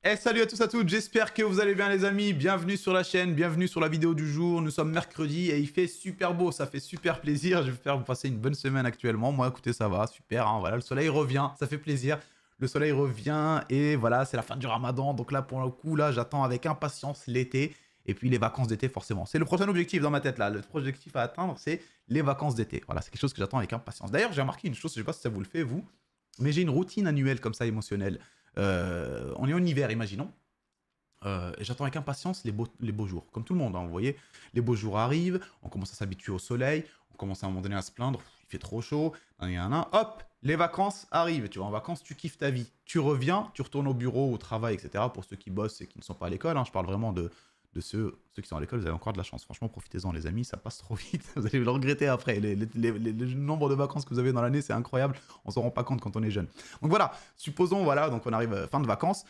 Et salut à tous à toutes, j'espère que vous allez bien les amis, bienvenue sur la chaîne, bienvenue sur la vidéo du jour, nous sommes mercredi et il fait super beau, ça fait super plaisir, je vais faire vous passer une bonne semaine actuellement, moi écoutez ça va, super, hein, voilà, le soleil revient, ça fait plaisir, le soleil revient et voilà, c'est la fin du ramadan, donc là pour le coup, là j'attends avec impatience l'été et puis les vacances d'été forcément, c'est le prochain objectif dans ma tête là, le prochain objectif à atteindre c'est les vacances d'été, voilà, c'est quelque chose que j'attends avec impatience. D'ailleurs j'ai remarqué une chose, je sais pas si ça vous le fait vous, mais j'ai une routine annuelle comme ça émotionnelle. On est en hiver, imaginons. Et j'attends avec impatience les beaux jours. Comme tout le monde, hein, vous voyez. Les beaux jours arrivent, on commence à s'habituer au soleil, on commence à un moment donné à se plaindre, il fait trop chaud, hop, les vacances arrivent. Tu vas en vacances, tu kiffes ta vie. Tu reviens, tu retournes au bureau, au travail, etc. Pour ceux qui bossent et qui ne sont pas à l'école, hein, je parle vraiment de ceux qui sont à l'école, vous avez encore de la chance. Franchement, profitez-en les amis, ça passe trop vite. Vous allez le regretter après. Le nombre de vacances que vous avez dans l'année, c'est incroyable. On s'en rend pas compte quand on est jeune. Donc voilà, supposons, voilà, donc on arrive fin de vacances.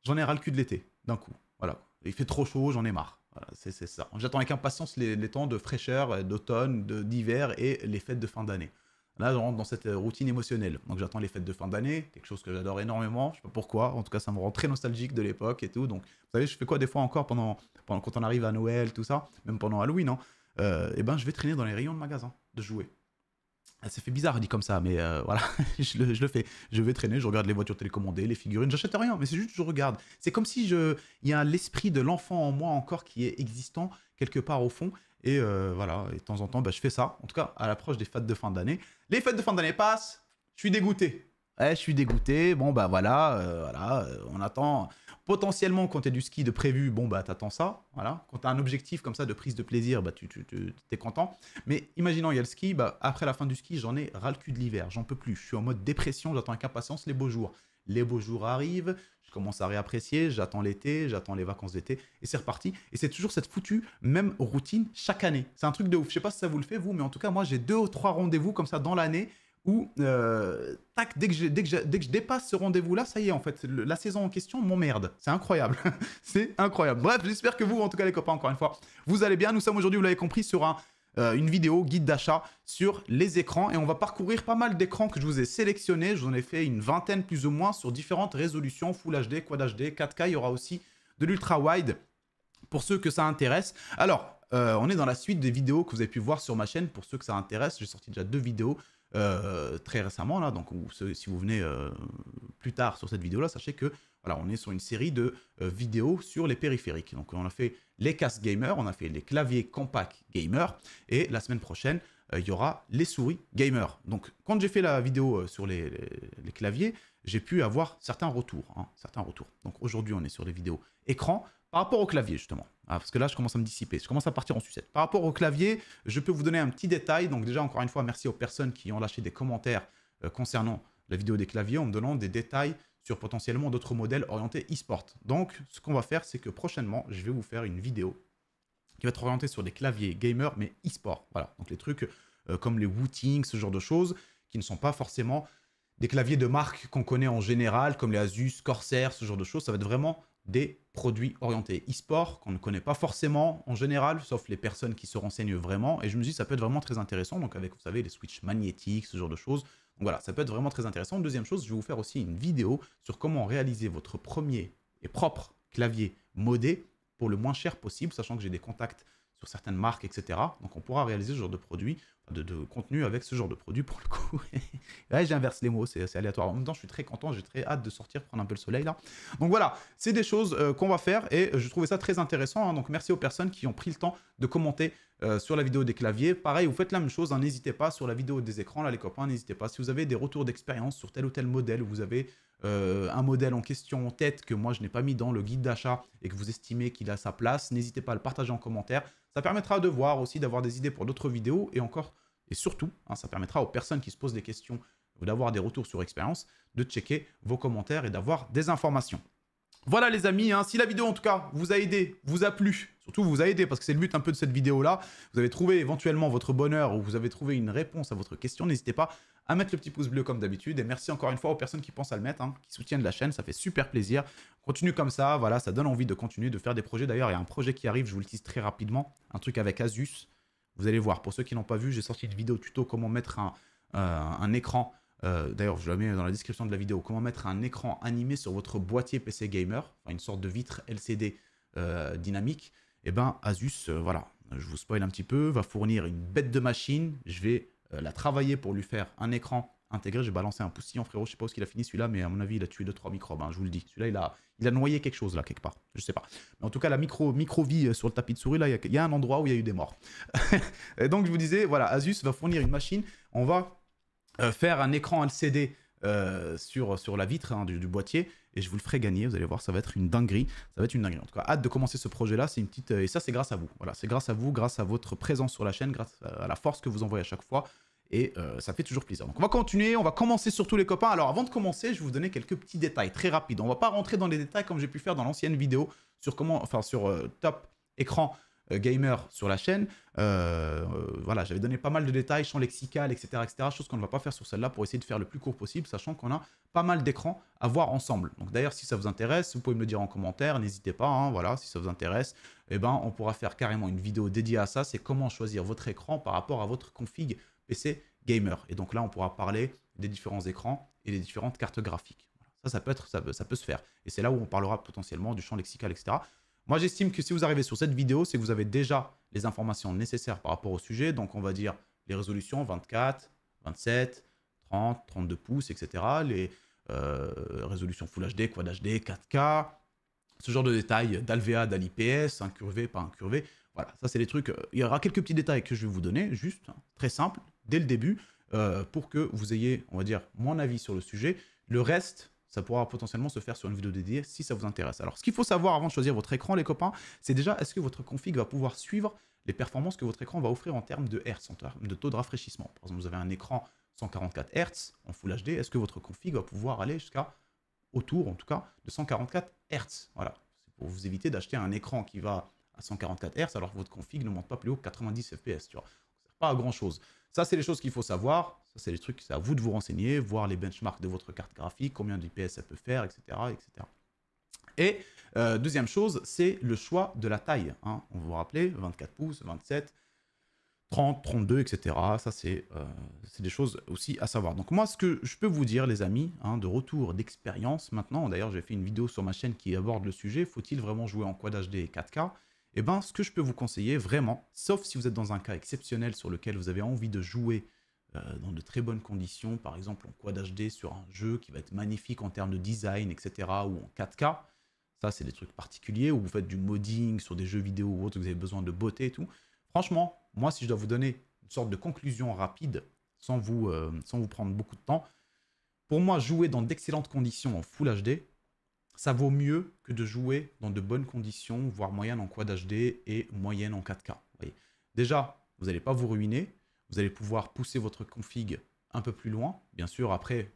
J'en ai ras le cul de l'été, d'un coup. Voilà. Il fait trop chaud, j'en ai marre. Voilà, c'est ça. J'attends avec impatience les temps de fraîcheur, d'automne, d'hiver et les fêtes de fin d'année. Là, je rentre dans cette routine émotionnelle. Donc j'attends les fêtes de fin d'année, quelque chose que j'adore énormément. Je sais pas pourquoi. En tout cas, ça me rend très nostalgique de l'époque et tout. Donc, vous savez, je fais quoi des fois encore quand on arrive à Noël, tout ça, même pendant Halloween, hein, et ben, je vais traîner dans les rayons de magasin de jouets. Ça fait bizarre dit comme ça, mais voilà, je le fais. Je vais traîner, je regarde les voitures télécommandées, les figurines, j'achète rien, mais c'est juste je regarde. C'est comme si il y a l'esprit de l'enfant en moi encore qui est existant quelque part au fond. Et voilà, et de temps en temps, bah, je fais ça. En tout cas, à l'approche des fêtes de fin d'année. Les fêtes de fin d'année passent, je suis dégoûté. Ouais, je suis dégoûté. Bon, bah voilà, on attend. Potentiellement, quand tu as du ski de prévu, bon, bah t'attends ça. Voilà. Quand tu as un objectif comme ça de prise de plaisir, bah tu es content. Mais imaginons, il y a le ski, bah après la fin du ski, j'en ai ras le cul de l'hiver. J'en peux plus. Je suis en mode dépression, j'attends avec impatience les beaux jours. Les beaux jours arrivent, je commence à réapprécier, j'attends l'été, j'attends les vacances d'été, et c'est reparti. Et c'est toujours cette foutue même routine chaque année. C'est un truc de ouf. Je sais pas si ça vous le fait, vous, mais en tout cas, moi, j'ai 2 ou 3 rendez-vous comme ça dans l'année où, tac, dès que je dépasse ce rendez-vous-là, ça y est, en fait, la saison en question m'emmerde. C'est incroyable. C'est incroyable. Bref, j'espère que vous, en tout cas, les copains, encore une fois, vous allez bien. Nous sommes aujourd'hui, vous l'avez compris, sur une vidéo guide d'achat sur les écrans et on va parcourir pas mal d'écrans que je vous ai sélectionnés. Je vous en ai fait une vingtaine plus ou moins sur différentes résolutions, Full HD, Quad HD, 4K. Il y aura aussi de l'ultra wide pour ceux que ça intéresse. Alors, on est dans la suite des vidéos que vous avez pu voir sur ma chaîne. Pour ceux que ça intéresse, j'ai sorti déjà 2 vidéos très récemment là. Donc, si vous venez plus tard sur cette vidéo là, sachez que voilà, on est sur une série de vidéos sur les périphériques. Donc, on a fait les casques gamer, on a fait les claviers compacts gamer, et la semaine prochaine, il y aura les souris gamer. Donc, quand j'ai fait la vidéo sur les claviers, j'ai pu avoir certains retours. Donc, aujourd'hui, on est sur les vidéos écran par rapport au clavier, justement. Ah, parce que là, je commence à me dissiper, je commence à partir en sucette. Par rapport au clavier, je peux vous donner un petit détail. Donc, déjà, encore une fois, merci aux personnes qui ont lâché des commentaires concernant la vidéo des claviers en me donnant des détails sur potentiellement d'autres modèles orientés e-sport. Donc, ce qu'on va faire, c'est que prochainement, je vais vous faire une vidéo qui va être orientée sur des claviers gamer, mais e-sport. Voilà, donc les trucs comme les Wooting, ce genre de choses, qui ne sont pas forcément des claviers de marque qu'on connaît en général, comme les Asus, Corsair, ce genre de choses. Ça va être vraiment des produits orientés e-sport qu'on ne connaît pas forcément en général, sauf les personnes qui se renseignent vraiment. Et je me dis, ça peut être vraiment très intéressant. Donc avec, vous savez, les switches magnétiques, ce genre de choses. Donc voilà, ça peut être vraiment très intéressant. Deuxième chose, je vais vous faire aussi une vidéo sur comment réaliser votre premier et propre clavier modé pour le moins cher possible, sachant que j'ai des contacts sur certaines marques, etc. Donc on pourra réaliser ce genre de produit, de contenu avec ce genre de produit pour le coup. Ouais, j'inverse les mots, c'est aléatoire. En même temps, je suis très content, j'ai très hâte de sortir, prendre un peu le soleil là. Donc voilà, c'est des choses qu'on va faire et je trouvais ça très intéressant. Hein. Donc merci aux personnes qui ont pris le temps de commenter sur la vidéo des claviers. Pareil, vous faites la même chose, hein, n'hésitez pas sur la vidéo des écrans, là les copains, n'hésitez pas. Si vous avez des retours d'expérience sur tel ou tel modèle, ou vous avez un modèle en question en tête que moi je n'ai pas mis dans le guide d'achat et que vous estimez qu'il a sa place, n'hésitez pas à le partager en commentaire. Ça permettra de voir aussi, d'avoir des idées pour d'autres vidéos et encore, et surtout, hein, ça permettra aux personnes qui se posent des questions ou d'avoir des retours sur expérience, de checker vos commentaires et d'avoir des informations. Voilà les amis, hein, si la vidéo en tout cas vous a aidé, vous a plu, surtout vous a aidé parce que c'est le but un peu de cette vidéo là, vous avez trouvé éventuellement votre bonheur ou vous avez trouvé une réponse à votre question, n'hésitez pas à mettre le petit pouce bleu comme d'habitude et merci encore une fois aux personnes qui pensent à le mettre, hein, qui soutiennent la chaîne, ça fait super plaisir. Continue comme ça, voilà, ça donne envie de continuer de faire des projets. D'ailleurs, il y a un projet qui arrive, je vous le tease très rapidement, un truc avec Asus, vous allez voir, pour ceux qui n'ont pas vu, j'ai sorti une vidéo tuto comment mettre un écran D'ailleurs, je la mets dans la description de la vidéo. Comment mettre un écran animé sur votre boîtier PC gamer, enfin une sorte de vitre LCD dynamique. Et ben Asus, voilà, je vous spoil un petit peu, va fournir une bête de machine. Je vais la travailler pour lui faire un écran intégré. J'ai balancé un poussillon, frérot. Je sais pas où il a fini celui-là, mais à mon avis, il a tué 2-3 microbes. Hein, je vous le dis. Celui-là, il a noyé quelque chose là, quelque part. Je sais pas. Mais en tout cas, la micro-vie sur le tapis de souris, là, il y a un endroit où il y a eu des morts. Et donc, je vous disais, voilà, Asus va fournir une machine. On va faire un écran LCD sur la vitre du boîtier et je vous le ferai gagner. Vous allez voir, ça va être une dinguerie. Ça va être une dinguerie. En tout cas, hâte de commencer ce projet-là. C'est une petite et ça, c'est grâce à vous. Voilà, c'est grâce à vous, grâce à votre présence sur la chaîne, grâce à la force que vous envoyez à chaque fois. Et ça fait toujours plaisir. Donc on va continuer, on va commencer surtout les copains. Alors avant de commencer, je vais vous donner quelques petits détails très rapides. On va pas rentrer dans les détails comme j'ai pu faire dans l'ancienne vidéo sur comment, enfin sur top écran gamer sur la chaîne. Voilà, j'avais donné pas mal de détails, champ lexical, etc., etc. Chose qu'on ne va pas faire sur celle-là pour essayer de faire le plus court possible, sachant qu'on a pas mal d'écrans à voir ensemble. Donc d'ailleurs, si ça vous intéresse, vous pouvez me le dire en commentaire, n'hésitez pas, hein, voilà, si ça vous intéresse, eh ben, on pourra faire carrément une vidéo dédiée à ça, c'est comment choisir votre écran par rapport à votre config PC gamer. Et donc là, on pourra parler des différents écrans et des différentes cartes graphiques. Voilà. Ça peut se faire. Et c'est là où on parlera potentiellement du champ lexical, etc. Moi, j'estime que si vous arrivez sur cette vidéo, c'est que vous avez déjà les informations nécessaires par rapport au sujet. Donc, on va dire les résolutions 24, 27, 30, 32 pouces, etc. Les résolutions Full HD, Quad HD, 4K, ce genre de détails d'ALVA, d'ALIPS, incurvé, pas incurvé. Voilà, ça, c'est des trucs. Il y aura quelques petits détails que je vais vous donner, juste, hein, très simple, dès le début, pour que vous ayez, on va dire, mon avis sur le sujet. Le reste, ça pourra potentiellement se faire sur une vidéo dédiée si ça vous intéresse. Alors, ce qu'il faut savoir avant de choisir votre écran, les copains, c'est déjà, est-ce que votre config va pouvoir suivre les performances que votre écran va offrir en termes de Hertz, en termes de taux de rafraîchissement. Par exemple, vous avez un écran 144 Hz en Full HD, est-ce que votre config va pouvoir aller jusqu'à autour, en tout cas, de 144 Hz. Voilà, c'est pour vous éviter d'acheter un écran qui va à 144 Hz alors que votre config ne monte pas plus haut que 90 FPS, tu vois. Ça ne sert pas à grand-chose. Ça, c'est les choses qu'il faut savoir. Ça, c'est les trucs, c'est à vous de vous renseigner, voir les benchmarks de votre carte graphique, combien d'IPS ça peut faire, etc. etc. Et deuxième chose, c'est le choix de la taille. Hein. On vous rappelle, 24 pouces, 27, 30, 32, etc. Ça, c'est des choses aussi à savoir. Donc moi, ce que je peux vous dire, les amis, hein, de retour d'expérience maintenant, d'ailleurs, j'ai fait une vidéo sur ma chaîne qui aborde le sujet, faut-il vraiment jouer en Quad HD et 4K? Eh bien, ce que je peux vous conseiller, vraiment, sauf si vous êtes dans un cas exceptionnel sur lequel vous avez envie de jouer dans de très bonnes conditions, par exemple en Quad HD sur un jeu qui va être magnifique en termes de design, etc., ou en 4K, ça, c'est des trucs particuliers, où vous faites du modding sur des jeux vidéo ou autres, vous avez besoin de beauté et tout. Franchement, moi, si je dois vous donner une sorte de conclusion rapide, sans vous prendre beaucoup de temps, pour moi, jouer dans d'excellentes conditions en Full HD, ça vaut mieux que de jouer dans de bonnes conditions, voire moyennes en Quad HD et moyennes en 4K. Vous voyez. Déjà, vous n'allez pas vous ruiner, vous allez pouvoir pousser votre config un peu plus loin. Bien sûr, après,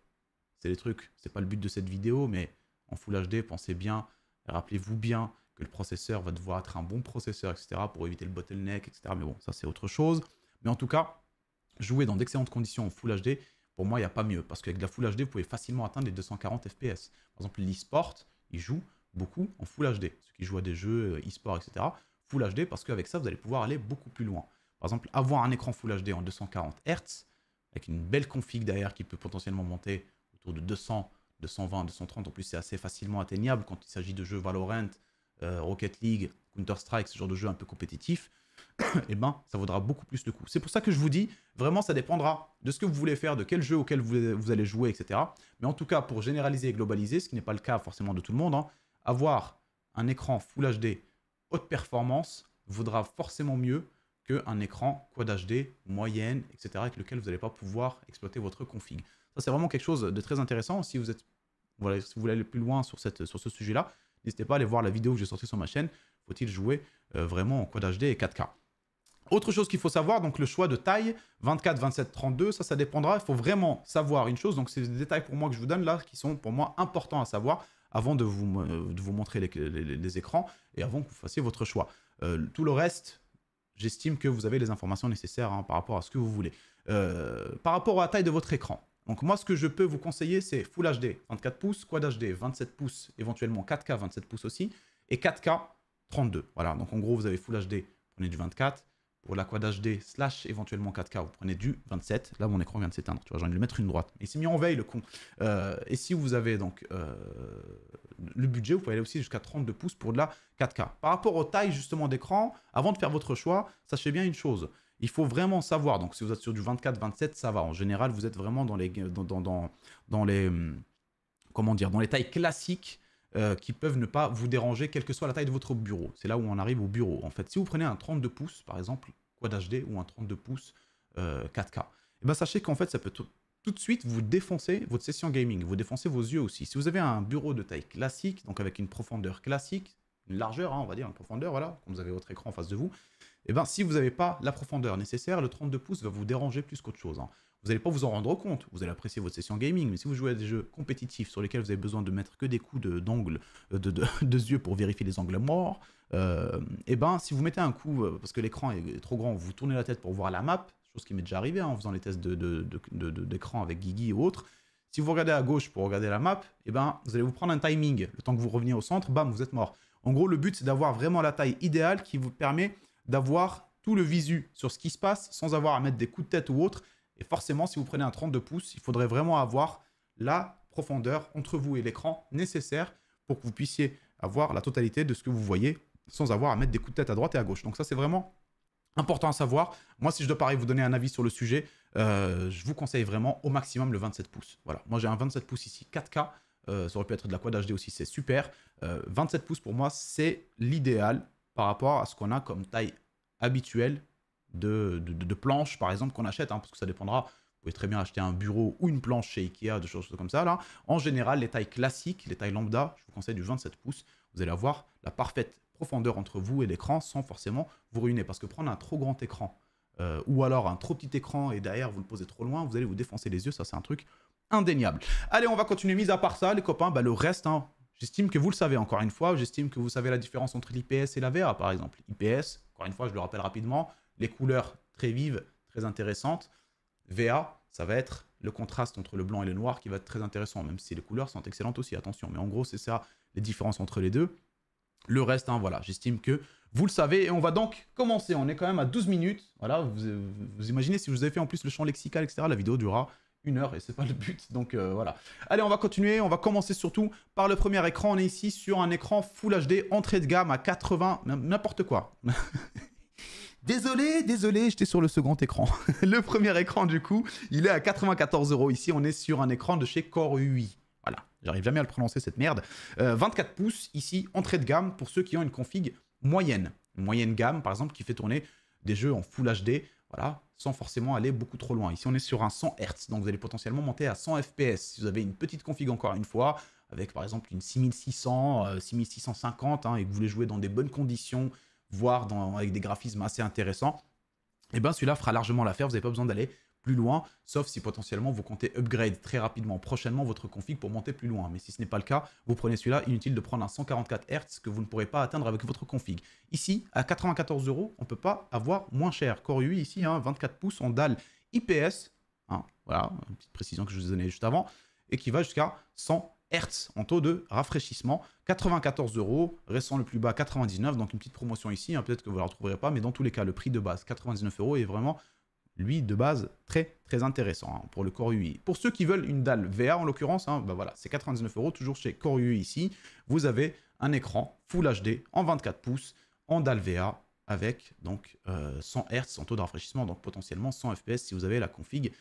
c'est des trucs, c'est pas le but de cette vidéo, mais en Full HD, pensez bien, rappelez-vous bien que le processeur va devoir être un bon processeur, etc., pour éviter le bottleneck, etc. Mais bon, ça, c'est autre chose. Mais en tout cas, jouer dans d'excellentes conditions en Full HD, pour moi, il n'y a pas mieux. Parce qu'avec la Full HD, vous pouvez facilement atteindre les 240 FPS. Par exemple, l'e-sport, il joue beaucoup en Full HD. Ceux qui jouent à des jeux e-sport, etc. Full HD, parce qu'avec ça, vous allez pouvoir aller beaucoup plus loin. Par exemple, avoir un écran Full HD en 240 Hz, avec une belle config derrière qui peut potentiellement monter autour de 200, 220, 230. En plus, c'est assez facilement atteignable quand il s'agit de jeux Valorant, Rocket League, Counter-Strike, ce genre de jeux un peu compétitifs. Et ben, ça vaudra beaucoup plus le coup. C'est pour ça que je vous dis, vraiment, ça dépendra de ce que vous voulez faire, de quel jeu auquel vous allez jouer, etc. Mais en tout cas, pour généraliser et globaliser, ce qui n'est pas le cas forcément de tout le monde, hein, avoir un écran Full HD haute performance vaudra forcément mieux qu'un écran Quad HD, moyenne, etc., avec lequel vous n'allez pas pouvoir exploiter votre config. Ça, c'est vraiment quelque chose de très intéressant. Si vous êtes, voilà, si vous voulez aller plus loin sur ce sujet-là, n'hésitez pas à aller voir la vidéo que j'ai sortie sur ma chaîne. Faut-il jouer vraiment en Quad HD et 4K? Autre chose qu'il faut savoir, donc le choix de taille, 24, 27, 32, ça dépendra. Il faut vraiment savoir une chose. Donc, c'est des détails pour moi que je vous donne là, qui sont pour moi importants à savoir avant de vous montrer les écrans et avant que vous fassiez votre choix. Tout le reste, j'estime que vous avez les informations nécessaires hein, par rapport à ce que vous voulez. Par rapport à la taille de votre écran. Donc moi, ce que je peux vous conseiller, c'est Full HD, 24 pouces, Quad HD, 27 pouces, éventuellement 4K, 27 pouces aussi, et 4K, 32. Voilà, donc en gros, vous avez Full HD, prenez du 24, Pour la Quad HD slash éventuellement 4K, vous prenez du 27. Là, mon écran vient de s'éteindre. Tu vois, j'ai envie de lui mettre une droite. Il s'est mis en veille, le con. Et si vous avez donc le budget, vous pouvez aller aussi jusqu'à 32 pouces pour de la 4K. Par rapport aux tailles justement d'écran, avant de faire votre choix, sachez bien une chose. Il faut vraiment savoir. Donc, si vous êtes sur du 24-27, ça va. En général, vous êtes vraiment dans les comment dire, dans les tailles classiques. Qui peuvent ne pas vous déranger, quelle que soit la taille de votre bureau. C'est là où on arrive au bureau. En fait, si vous prenez un 32 pouces, par exemple, Quad HD, ou un 32 pouces 4K, et ben sachez qu'en fait, ça peut tout de suite vous défoncer votre session gaming, vous défoncer vos yeux aussi. Si vous avez un bureau de taille classique, donc avec une profondeur classique, une largeur, hein, on va dire, une profondeur, voilà, comme vous avez votre écran en face de vous, et ben si vous n'avez pas la profondeur nécessaire, le 32 pouces va vous déranger plus qu'autre chose. Hein. Vous n'allez pas vous en rendre compte, vous allez apprécier votre session gaming, mais si vous jouez à des jeux compétitifs sur lesquels vous avez besoin de mettre que des coups d'angle, de yeux pour vérifier les angles morts, et ben si vous mettez un coup, parce que l'écran est trop grand, vous tournez la tête pour voir la map, chose qui m'est déjà arrivée hein, en faisant les tests d'écran avec Guigui ou autre, si vous regardez à gauche pour regarder la map, et ben vous allez vous prendre un timing, le temps que vous reveniez au centre, bam, vous êtes mort. En gros, le but c'est d'avoir vraiment la taille idéale qui vous permet d'avoir tout le visu sur ce qui se passe sans avoir à mettre des coups de tête ou autre. Et forcément, si vous prenez un 32 pouces, il faudrait vraiment avoir la profondeur entre vous et l'écran nécessaire pour que vous puissiez avoir la totalité de ce que vous voyez sans avoir à mettre des coups de tête à droite et à gauche. Donc ça, c'est vraiment important à savoir. Moi, si je dois pareil vous donner un avis sur le sujet, je vous conseille vraiment au maximum le 27 pouces. Voilà, moi j'ai un 27 pouces ici, 4K. Ça aurait pu être de la Quad HD aussi, c'est super. 27 pouces pour moi, c'est l'idéal par rapport à ce qu'on a comme taille habituelle de planches, par exemple, qu'on achète, hein, parce que ça dépendra. Vous pouvez très bien acheter un bureau ou une planche chez Ikea, des choses comme ça. Là. En général, les tailles classiques, les tailles lambda, je vous conseille du 27 pouces. Vous allez avoir la parfaite profondeur entre vous et l'écran sans forcément vous ruiner. Parce que prendre un trop grand écran ou alors un trop petit écran et derrière vous le posez trop loin, vous allez vous défoncer les yeux. Ça, c'est un truc indéniable. Allez, on va continuer. Mis à part ça, les copains, bah, le reste, hein, j'estime que vous le savez encore une fois. J'estime que vous savez la différence entre l'IPS et la VA, par exemple. IPS, encore une fois, je le rappelle rapidement, les couleurs très vives, très intéressantes. VA, ça va être le contraste entre le blanc et le noir qui va être très intéressant, même si les couleurs sont excellentes aussi, attention. Mais en gros, c'est ça, les différences entre les deux. Le reste, hein, voilà, j'estime que vous le savez. Et on va donc commencer. On est quand même à 12 minutes. Voilà, vous imaginez si je vous avais fait en plus le champ lexical, etc., la vidéo durera 1 heure et c'est pas le but. Donc voilà. Allez, on va continuer. On va commencer surtout par le premier écran. On est ici sur un écran Full HD, entrée de gamme à 80, n'importe quoi. Désolé, j'étais sur le second écran. Le premier écran, du coup, il est à 94 €. Ici, on est sur un écran de chez Core UI. Voilà, j'arrive jamais à le prononcer, cette merde. 24 pouces, ici, entrée de gamme, pour ceux qui ont une config moyenne. Une moyenne gamme, par exemple, qui fait tourner des jeux en Full HD, voilà, sans forcément aller beaucoup trop loin. Ici, on est sur un 100 Hz, donc vous allez potentiellement monter à 100 FPS. Si vous avez une petite config, encore une fois, avec, par exemple, une 6600, 6650, hein, et que vous voulez jouer dans des bonnes conditions, voire avec des graphismes assez intéressants, et bien celui-là fera largement l'affaire, vous n'avez pas besoin d'aller plus loin, sauf si potentiellement vous comptez upgrade très rapidement, prochainement, votre config pour monter plus loin. Mais si ce n'est pas le cas, vous prenez celui-là, inutile de prendre un 144 Hz que vous ne pourrez pas atteindre avec votre config. Ici, à 94 €, on ne peut pas avoir moins cher. Core UI ici, hein, 24 pouces en dalle IPS, hein, voilà, une petite précision que je vous ai donnée juste avant, et qui va jusqu'à 100 Hz en taux de rafraîchissement, 94 €, restant le plus bas 99, donc une petite promotion ici, hein, peut-être que vous ne la retrouverez pas, mais dans tous les cas, le prix de base 99 € est vraiment, lui, de base, très très intéressant hein, pour le Core UI. Pour ceux qui veulent une dalle VA, en l'occurrence, hein, bah voilà, c'est 99 €, toujours chez Core UI ici, vous avez un écran Full HD en 24 pouces, en dalle VA, avec donc 100 Hz en taux de rafraîchissement, donc potentiellement 100 FPS si vous avez la config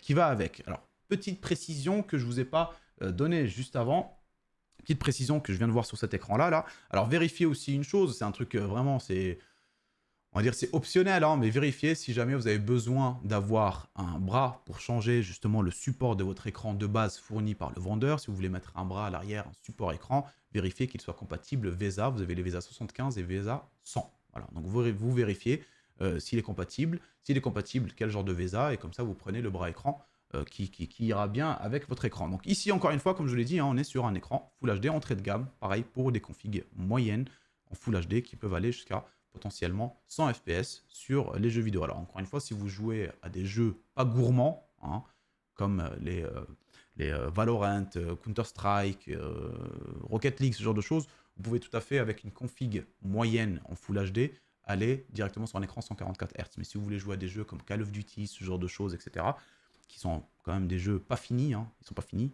qui va avec. Alors, petite précision que je ne vous ai pas donnée juste avant, petite précision que je viens de voir sur cet écran-là. Là. Alors, vérifiez aussi une chose, c'est un truc vraiment, c'est... On va dire c'est optionnel, hein, mais vérifiez si jamais vous avez besoin d'avoir un bras pour changer justement le support de votre écran de base fourni par le vendeur. Si vous voulez mettre un bras à l'arrière, un support écran, vérifiez qu'il soit compatible VESA. Vous avez les VESA 75 et VESA 100. Voilà, donc vous vérifiez s'il est compatible. S'il est compatible, quel genre de VESA, et comme ça vous prenez le bras écran qui ira bien avec votre écran. Donc ici, encore une fois, comme je vous l'ai dit, hein, on est sur un écran Full HD entrée de gamme, pareil pour des configs moyennes en Full HD qui peuvent aller jusqu'à potentiellement 100 FPS sur les jeux vidéo. Alors encore une fois, si vous jouez à des jeux pas gourmands, hein, comme les Valorant, Counter-Strike, Rocket League, ce genre de choses, vous pouvez tout à fait, avec une config moyenne en Full HD, aller directement sur un écran 144 Hz. Mais si vous voulez jouer à des jeux comme Call of Duty, ce genre de choses, etc., qui sont quand même des jeux pas finis, hein, ils sont pas finis,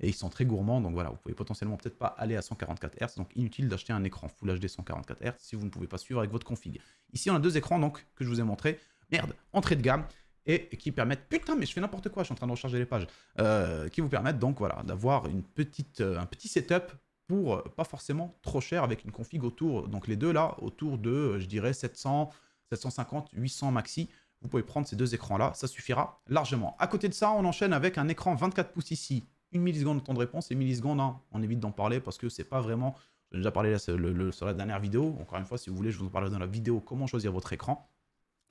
et ils sont très gourmands, donc voilà, vous pouvez potentiellement peut-être pas aller à 144 Hz, donc inutile d'acheter un écran Full HD 144 Hz si vous ne pouvez pas suivre avec votre config. Ici, on a deux écrans donc que je vous ai montré, merde, entrée de gamme, et qui permettent, putain mais je fais n'importe quoi, je suis en train de recharger les pages, qui vous permettent donc voilà, d'avoir un petit setup pour pas forcément trop cher avec une config autour, donc les deux là, autour de, je dirais 700, 750, 800 maxi. Vous pouvez prendre ces deux écrans-là, ça suffira largement. À côté de ça, on enchaîne avec un écran 24 pouces ici. 1 milliseconde de temps de réponse, et millisecondes, hein, on évite d'en parler parce que c'est pas vraiment... J'en ai déjà parlé là, sur la dernière vidéo. Encore une fois, si vous voulez, je vous en parlerai dans la vidéo comment choisir votre écran.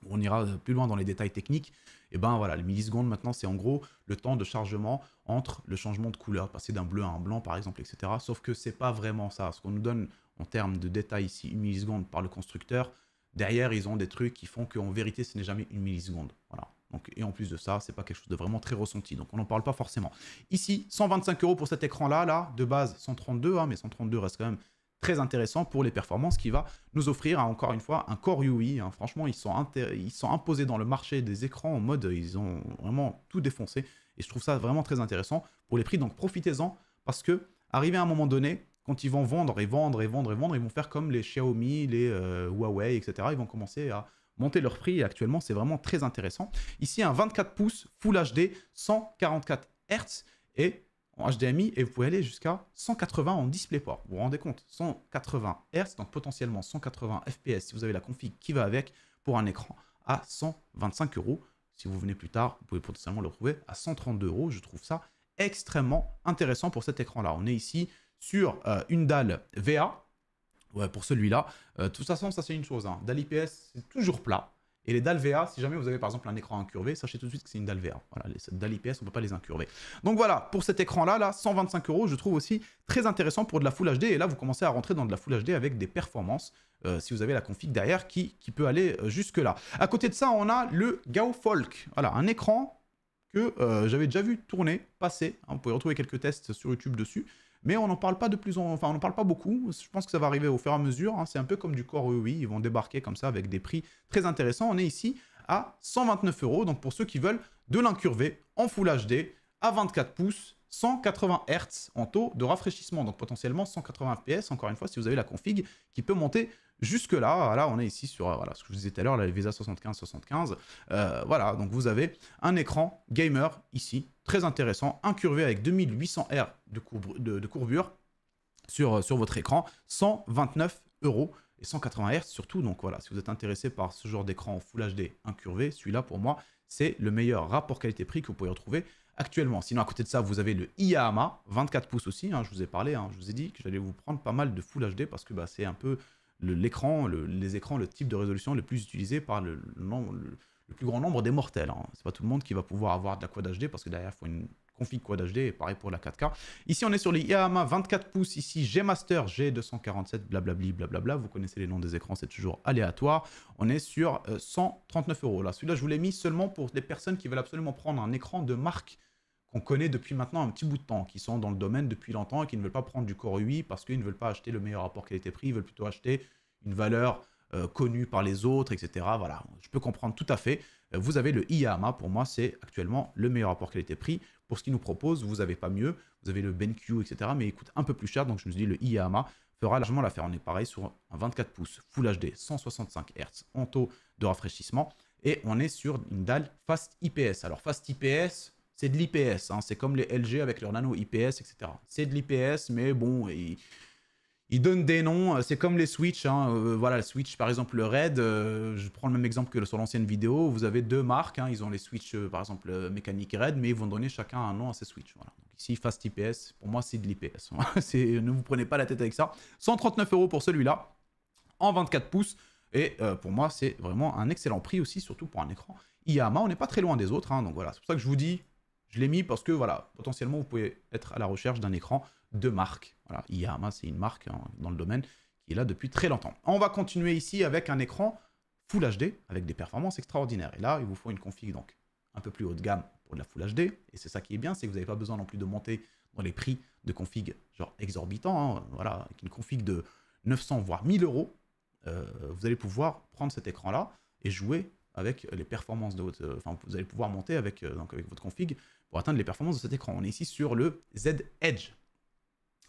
On ira plus loin dans les détails techniques. Et ben voilà, les millisecondes maintenant, c'est en gros le temps de chargement entre le changement de couleur, passer d'un bleu à un blanc par exemple, etc. Sauf que c'est pas vraiment ça. Ce qu'on nous donne en termes de détails ici, 1 milliseconde par le constructeur, derrière, ils ont des trucs qui font qu'en vérité, ce n'est jamais 1 milliseconde. Voilà. Donc, et en plus de ça, c'est pas quelque chose de vraiment très ressenti. Donc, on n'en parle pas forcément. Ici, 125 € pour cet écran-là. Là, de base, 132, hein, mais 132 reste quand même très intéressant pour les performances qui va nous offrir, hein, encore une fois, un Core UI. Hein. Franchement, ils sont imposés dans le marché des écrans en mode, ils ont vraiment tout défoncé. Et je trouve ça vraiment très intéressant pour les prix. Donc, profitez-en parce que, arrivé à un moment donné, quand ils vont vendre et vendre et vendre et vendre, ils vont faire comme les Xiaomi, les Huawei, etc. Ils vont commencer à monter leur prix et actuellement, c'est vraiment très intéressant. Ici, un 24 pouces Full HD, 144 Hz et en HDMI et vous pouvez aller jusqu'à 180 en DisplayPort. Vous vous rendez compte, 180 Hz, donc potentiellement 180 FPS si vous avez la config qui va avec pour un écran à 125 €. Si vous venez plus tard, vous pouvez potentiellement le retrouver à 132 €. Je trouve ça extrêmement intéressant pour cet écran-là. On est ici sur une dalle VA, ouais, pour celui-là. De toute façon, ça c'est une chose, hein. Dalle IPS, c'est toujours plat. Et les dalles VA, si jamais vous avez par exemple un écran incurvé, sachez tout de suite que c'est une dalle VA. Voilà, les dalles IPS, on ne peut pas les incurver. Donc voilà, pour cet écran-là, là, 125 €, je trouve aussi très intéressant pour de la Full HD. Et là, vous commencez à rentrer dans de la Full HD avec des performances, si vous avez la config derrière, qui peut aller jusque-là. À côté de ça, on a le Gao Folk. Voilà, un écran que j'avais déjà vu tourner, passer. Hein, vous pouvez retrouver quelques tests sur YouTube dessus. Mais on n'en parle pas on n'en parle pas beaucoup. Je pense que ça va arriver au fur et à mesure. Hein. C'est un peu comme du Core UI. Ils vont débarquer comme ça avec des prix très intéressants. On est ici à 129 €. Donc pour ceux qui veulent de l'incurvé en Full HD à 24 pouces, 180 Hz en taux de rafraîchissement. Donc potentiellement 180 FPS, encore une fois, si vous avez la config qui peut monter jusque-là. Là, on est ici sur voilà, ce que je vous disais tout à l'heure, la VESA 75-75. Voilà, donc vous avez un écran gamer ici, très intéressant, incurvé avec 2800 R de courbure sur votre écran, 129 € et 180 Hz surtout. Donc voilà, si vous êtes intéressé par ce genre d'écran en Full HD incurvé, celui-là pour moi, c'est le meilleur rapport qualité-prix que vous pouvez retrouver actuellement. Sinon, à côté de ça, vous avez le IAMA, 24 pouces aussi, hein, je vous ai parlé, hein, je vous ai dit que j'allais vous prendre pas mal de Full HD parce que bah, c'est un peu l'écran, les écrans, le type de résolution le plus utilisé par le plus grand nombre des mortels. Hein. C'est pas tout le monde qui va pouvoir avoir de la Quad HD parce que derrière, il faut une config Quad HD et pareil pour la 4K. Ici, on est sur les IAMA 24 pouces, ici G-Master G247, blablabli, blablabla. Vous connaissez les noms des écrans, c'est toujours aléatoire. On est sur 139 €. Là, celui-là, je vous l'ai mis seulement pour les personnes qui veulent absolument prendre un écran de marque qu'on connaît depuis maintenant un petit bout de temps, qui sont dans le domaine depuis longtemps et qui ne veulent pas prendre du Core UI parce qu'ils ne veulent pas acheter le meilleur rapport qualité-prix, ils veulent plutôt acheter une valeur connue par les autres, etc. Voilà, je peux comprendre tout à fait. Vous avez le IAMA, pour moi, c'est actuellement le meilleur rapport qualité-prix. Pour ce qu'il nous propose, vous n'avez pas mieux. Vous avez le BenQ, etc. Mais il coûte un peu plus cher, donc je me suis dit le IAMA fera largement l'affaire. On est pareil sur un 24 pouces Full HD, 165 Hz en taux de rafraîchissement. Et on est sur une dalle Fast IPS. Alors Fast IPS, c'est de l'IPS, hein. C'est comme les LG avec leur nano IPS, etc. C'est de l'IPS, mais bon, ils donnent des noms, c'est comme les Switch, hein. Voilà, le Switch, par exemple, le Red, je prends le même exemple que sur l'ancienne vidéo, vous avez deux marques, hein. Ils ont les Switch, par exemple, mécanique Red, mais ils vont donner chacun un nom à ces Switch. Voilà. Donc ici, Fast IPS, pour moi, c'est de l'IPS. Ne vous prenez pas la tête avec ça. 139 € pour celui-là, en 24 pouces, et pour moi, c'est vraiment un excellent prix aussi, surtout pour un écran IAMA. On n'est pas très loin des autres, hein. Donc voilà, c'est pour ça que je vous dis, je l'ai mis parce que, voilà, potentiellement, vous pouvez être à la recherche d'un écran de marque. Voilà, IAMA, c'est une marque, hein, dans le domaine qui est là depuis très longtemps. On va continuer ici avec un écran Full HD avec des performances extraordinaires. Et là, il vous faut une config donc un peu plus haut de gamme pour de la Full HD. Et c'est ça qui est bien, c'est que vous n'avez pas besoin non plus de monter dans les prix de config genre exorbitants. Hein, voilà, avec une config de 900 voire 1000 €. vous allez pouvoir prendre cet écran-là et jouer avec les performances de votre... Enfin, vous allez pouvoir monter avec, donc avec votre config pour atteindre les performances de cet écran. On est ici sur le Z Edge.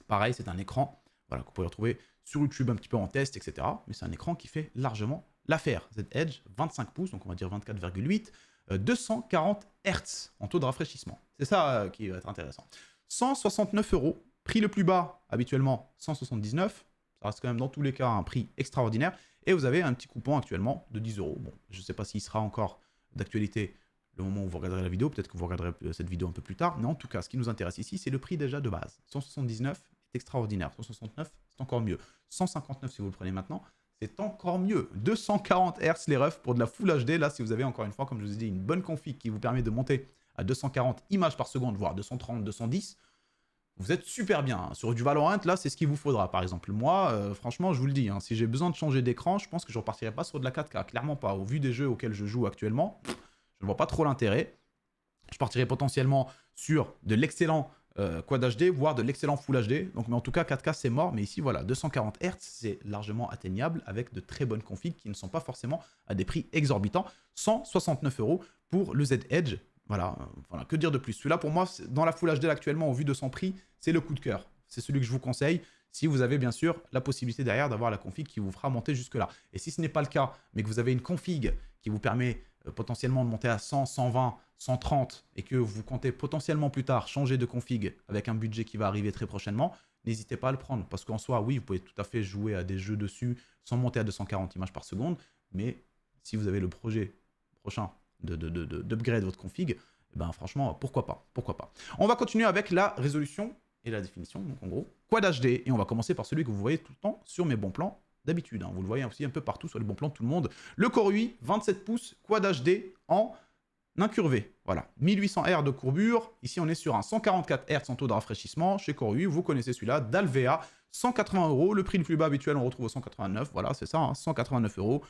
Pareil, c'est un écran voilà, que vous pouvez retrouver sur YouTube un petit peu en test, etc. Mais c'est un écran qui fait largement l'affaire. Z Edge, 25 pouces, donc on va dire 24,8, 240 Hz en taux de rafraîchissement. C'est ça qui va être intéressant. 169 €, prix le plus bas, habituellement 179. Ça reste quand même dans tous les cas un prix extraordinaire. Et vous avez un petit coupon actuellement de 10 €. Bon, je ne sais pas s'il sera encore d'actualité le moment où vous regarderez la vidéo. Peut-être que vous regarderez cette vidéo un peu plus tard. Mais en tout cas, ce qui nous intéresse ici, c'est le prix déjà de base. 179 est extraordinaire. 169, c'est encore mieux. 159, si vous le prenez maintenant, c'est encore mieux. 240 Hz les refs pour de la Full HD. Là, si vous avez encore une fois, comme je vous ai dit, une bonne config qui vous permet de monter à 240 images par seconde, voire 230, 210, vous êtes super bien. Sur du Valorant, là, c'est ce qu'il vous faudra. Par exemple, moi, franchement, je vous le dis, hein, si j'ai besoin de changer d'écran, je pense que je ne repartirai pas sur de la 4K. Clairement pas. Au vu des jeux auxquels je joue actuellement, je ne vois pas trop l'intérêt. Je partirai potentiellement sur de l'excellent Quad HD, voire de l'excellent Full HD. Donc, mais en tout cas, 4K, c'est mort. Mais ici, voilà, 240 Hz, c'est largement atteignable avec de très bonnes configs qui ne sont pas forcément à des prix exorbitants. 169 € pour le Z Edge. Voilà, voilà, que dire de plus. Celui-là, pour moi, dans la Full HD actuellement, au vu de son prix, c'est le coup de cœur. C'est celui que je vous conseille, si vous avez bien sûr la possibilité derrière d'avoir la config qui vous fera monter jusque-là. Et si ce n'est pas le cas, mais que vous avez une config qui vous permet potentiellement de monter à 100, 120, 130, et que vous comptez potentiellement plus tard changer de config avec un budget qui va arriver très prochainement, n'hésitez pas à le prendre. Parce qu'en soi, oui, vous pouvez tout à fait jouer à des jeux dessus sans monter à 240 images par seconde, mais si vous avez le projet prochain d'upgrade votre config, eh ben franchement, pourquoi pas, pourquoi pas. On va continuer avec la résolution et la définition, donc en gros, Quad HD, et on va commencer par celui que vous voyez tout le temps sur mes bons plans d'habitude, hein. Vous le voyez aussi un peu partout sur les bons plans de tout le monde. Le Core UI, 27 pouces, Quad HD en incurvé, voilà, 1800 Hz de courbure, ici on est sur un 144 Hz en taux de rafraîchissement, chez Core UI, vous connaissez celui-là, d'Alvea, 180 €, le prix le plus bas habituel on retrouve au 189, voilà, c'est ça, hein, 189 €.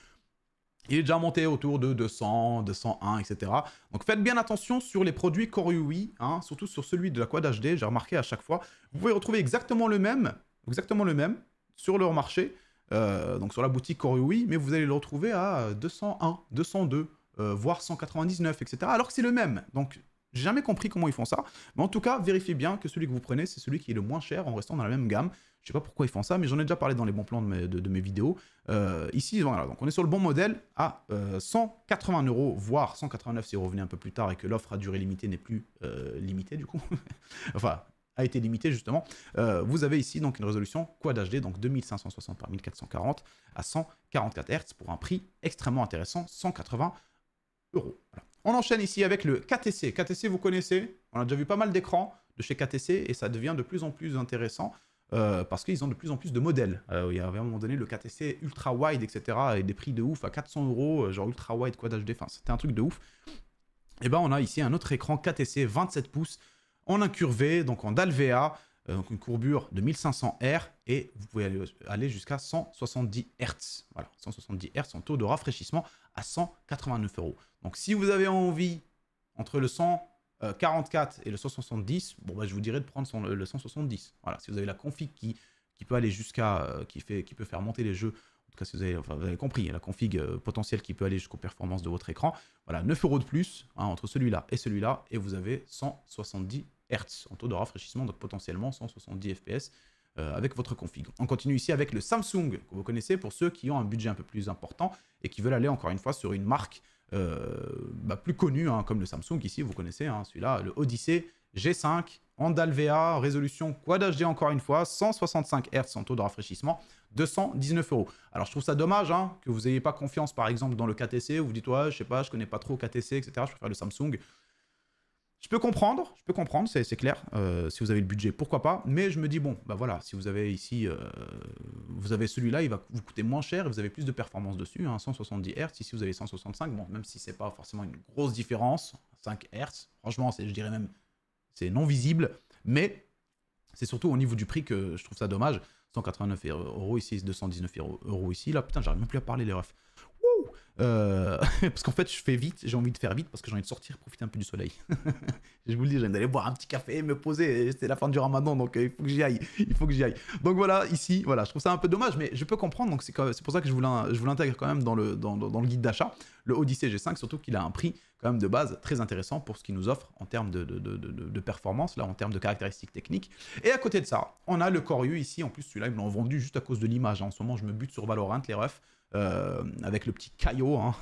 Il est déjà monté autour de 200, 201, etc. Donc faites bien attention sur les produits Core UI, hein, surtout sur celui de la Quad HD, j'ai remarqué à chaque fois. Vous pouvez retrouver exactement le même sur leur marché, donc sur la boutique Core UI, mais vous allez le retrouver à 201, 202, voire 199, etc. Alors que c'est le même. Donc j'ai jamais compris comment ils font ça. Mais en tout cas, vérifiez bien que celui que vous prenez, c'est celui qui est le moins cher en restant dans la même gamme. Je sais pas pourquoi ils font ça, mais j'en ai déjà parlé dans les bons plans de mes vidéos. Ici, voilà, donc on est sur le bon modèle à 180 €, voire 189 si vous revenez un peu plus tard et que l'offre à durée limitée n'est plus limitée du coup. Enfin, a été limitée justement. Vous avez ici donc une résolution Quad HD, donc 2560 par 1440 à 144 Hz pour un prix extrêmement intéressant, 180 €. Voilà. On enchaîne ici avec le KTC. KTC, vous connaissez, on a déjà vu pas mal d'écrans de chez KTC et ça devient de plus en plus intéressant. Parce qu'ils ont de plus en plus de modèles. Il y avait à un moment donné le KTC ultra wide, etc. et des prix de ouf à 400 €, genre ultra wide Quad HD, enfin c'était un truc de ouf. Et ben on a ici un autre écran KTC 27 pouces en incurvé, donc en Dalvea, donc une courbure de 1500 R et vous pouvez aller jusqu'à 170 Hz. Voilà, 170 Hz en taux de rafraîchissement à 189 €. Donc si vous avez envie entre le 144 et le 170, bon bah je vous dirais de prendre le 170. Voilà, si vous avez la config qui peut aller jusqu'à, qui peut faire monter les jeux, en tout cas si vous avez compris, la config potentielle qui peut aller jusqu'aux performances de votre écran. Voilà, 9 € de plus hein, entre celui-là, et vous avez 170 Hz en taux de rafraîchissement, donc potentiellement 170 FPS avec votre config. On continue ici avec le Samsung, que vous connaissez pour ceux qui ont un budget un peu plus important et qui veulent aller encore une fois sur une marque plus connu, hein, comme le Samsung ici, vous connaissez, hein, celui-là, le Odyssey G5 en Dalvea, résolution Quad HD encore une fois, 165 Hz en taux de rafraîchissement, 219 €. Alors je trouve ça dommage hein, que vous n'ayez pas confiance par exemple dans le KTC, vous vous dites ouais, je sais pas, je connais pas trop KTC, etc. Je préfère le Samsung. Je peux comprendre, c'est clair, si vous avez le budget, pourquoi pas, mais je me dis, bon, bah voilà, si vous avez ici, vous avez celui-là, il va vous coûter moins cher, et vous avez plus de performance dessus, hein, 170 Hz, ici vous avez 165, bon, même si c'est pas forcément une grosse différence, 5 Hz, franchement, je dirais même, c'est non visible, mais c'est surtout au niveau du prix que je trouve ça dommage, 189 € ici, 219 € ici, là, putain, j'arrive même plus à parler les refs. Parce qu'en fait, je fais vite, j'ai envie de faire vite parce que j'ai envie de sortir, profiter un peu du soleil. Je vous le dis, j'ai envie d'aller boire un petit café, me poser. C'est la fin du ramadan, donc il faut que j'y aille. Il faut que j'y aille. Donc voilà, ici, voilà, je trouve ça un peu dommage, mais je peux comprendre. Donc c'est pour ça que je vous l'intègre quand même dans le guide d'achat. Le Odyssey G5, surtout qu'il a un prix quand même de base très intéressant pour ce qu'il nous offre en termes de performance, là, en termes de caractéristiques techniques. Et à côté de ça, on a le Core U ici. En plus, celui-là, ils me l'ont vendu juste à cause de l'image. En ce moment, je me bute sur Valorant, les refs. Avec le petit caillot, hein.